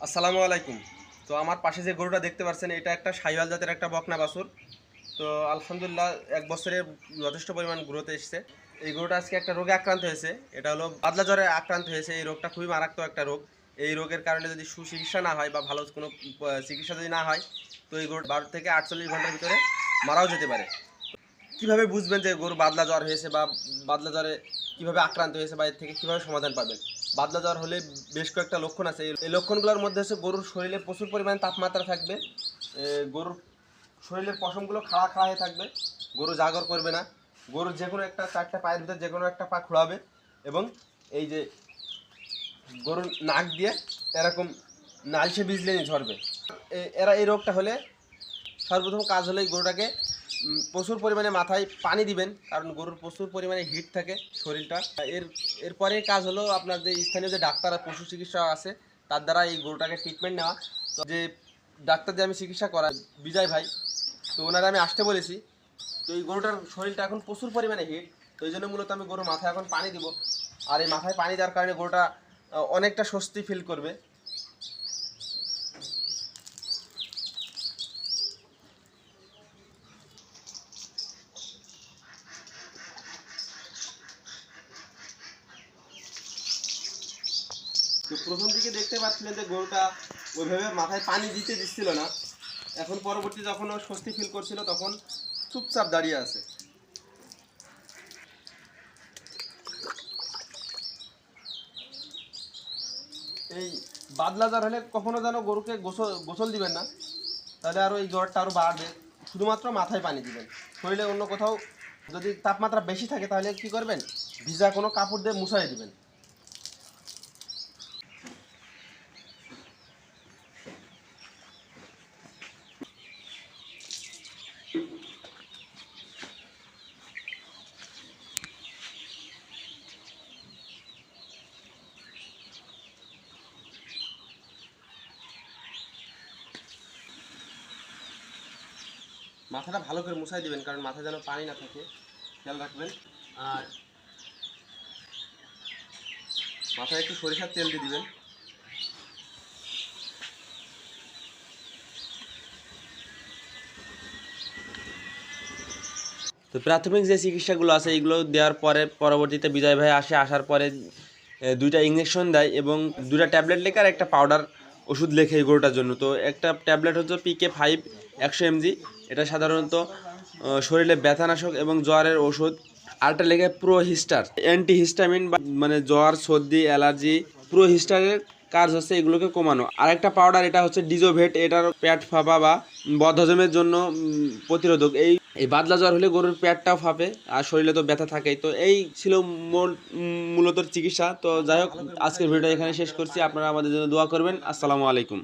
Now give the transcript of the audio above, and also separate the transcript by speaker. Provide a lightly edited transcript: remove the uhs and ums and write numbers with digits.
Speaker 1: আসসালামু আলাইকুম। তো আমার পাশে যে গরুটা দেখতে পাচ্ছেন এটা একটা শাহিওয়াল জাতের একটা বকনা বাছুর। তো আলহামদুলিল্লাহ ১ বছরে যথেষ্ট পরিমাণ গ্রোথ এসছে। এই গরুটা আজকে একটা রোগে আক্রান্ত হয়েছে। এটা হলো বাদলা জ্বরে আক্রান্ত হয়েছে। এই রোগটা খুবই মারাত্মক একটা রোগ। এই রোগের কারণে যদি সুচিকিৎসা না হয় বা ভালো কোনো চিকিৎসা যদি না হয়, তো এই গরু ১২ থেকে ৪৮ ঘন্টার ভিতরে মারাও যেতে পারে। কিভাবে বুঝবেন যে গরু বাদলা জ্বর হয়েছে বা বাদলা জ্বরে কিভাবে আক্রান্ত হয়েছে বা এর থেকে কিভাবে সমাধান পাবেন? বাদলা জ্বর হলে বেশ কয়েকটা লক্ষণ আছে। এই লক্ষণগুলোর মধ্যে হচ্ছে গরুর শরীরে প্রচুর পরিমাণে তাপমাত্রা থাকবে। গরুর শরীরের পশমগুলো খাড়া খাড়া হয়ে থাকবে। গরু জাগর করবে না। গরুর যে কোনো একটা ৪টা পায়ের ভিতরে যে কোনো একটা পা খোঁড়াবে এবং এই যে গরুর নাক দিয়ে এরকম নালচে বিজলেনি ঝরবে। এরা এই রোগটা হলে সর্বপ্রথম কাজ হলো এই গরুটাকে প্রচুর পরিমাণে মাথায় পানি দিবেন, কারণ গরুর প্রচুর পরিমাণে হিট থাকে শরীরটা। এরপরে কাজ হলো আপনার যে স্থানীয় যে ডাক্তার পশু চিকিৎসা আছে তার দ্বারা এই গরুটাকে ট্রিটমেন্ট নেওয়া। তো যে ডাক্তার দিয়ে আমি চিকিৎসা করা বিজয় ভাই, তো ওনারা আমি আসতে বলেছি। তো এই গরুটার শরীরটা এখন প্রচুর পরিমাণে হিট, তো এই জন্য মূলত আমি গরুর মাথায় এখন পানি দিব। আর এই মাথায় পানি দেওয়ার কারণে গরুটা অনেকটা স্বস্তি ফিল করবে। তো প্রথম দিকে দেখতে পাচ্ছিলেন যে গরুটা ওইভাবে মাথায় পানি দিতে দিচ্ছিল না। এখন পরবর্তী যখন ও স্বস্তি ফিল করছিল তখন চুপচাপ দাঁড়িয়ে আছে। এই বাদলা জ্বর হলে কখনো যেন গরুকে গোসল দিবেন না, তাহলে আরও এই জ্বরটা আরও বাড়বে। শুধুমাত্র মাথায় পানি দিবেন। শরীরে অন্য কোথাও যদি তাপমাত্রা বেশি থাকে তাহলে কি করবেন, ভিজা কোনো কাপড় দিয়ে মুছাই দিবেন। মাথাটা ভালো করে মুছাই দিবেন, কারণ মাথায় যেন পানি না থাকে, খেয়াল রাখবেন। আর মাথায় একটু সরিষার তেল দিয়ে দিবেন। তো প্রাথমিক যে চিকিৎসাগুলো আছে এইগুলো দেওয়ার পরে পরবর্তীতে বিজয় ভাই আসার পরে 2টা ইঞ্জেকশন দেয় এবং 2টা ট্যাবলেট লেখে আর একটা পাউডার ওষুধ লেখে এই গরুটার জন্য। তো একটা ট্যাবলেট হচ্ছে PK5 100 mg, এটা সাধারণত শরীরে ব্যথানাশক এবং জ্বরের ওষুধ। আরটা লেখে প্রোহিস্টার, অ্যান্টিহিস্টামিন, বা মানে জ্বর সর্দি অ্যালার্জি। প্রোহিস্টারের কাজ হচ্ছে এগুলোকে কমানো। আরেকটা পাউডার এটা হচ্ছে ডিজোভেট, এটার পেট ফাঁপা বা বদহজমের জন্য প্রতিরোধক। এই বাদলা জ্বর হলে গরুর পেটটাও ফাঁপে আর শরীরে তো ব্যথা থাকেই। তো এই ছিল মূলত চিকিৎসা। তো যাই হোক, আজকের ভিডিওটা এখানে শেষ করছি। আপনারা আমাদের জন্য দোয়া করবেন। আসসালামু আলাইকুম।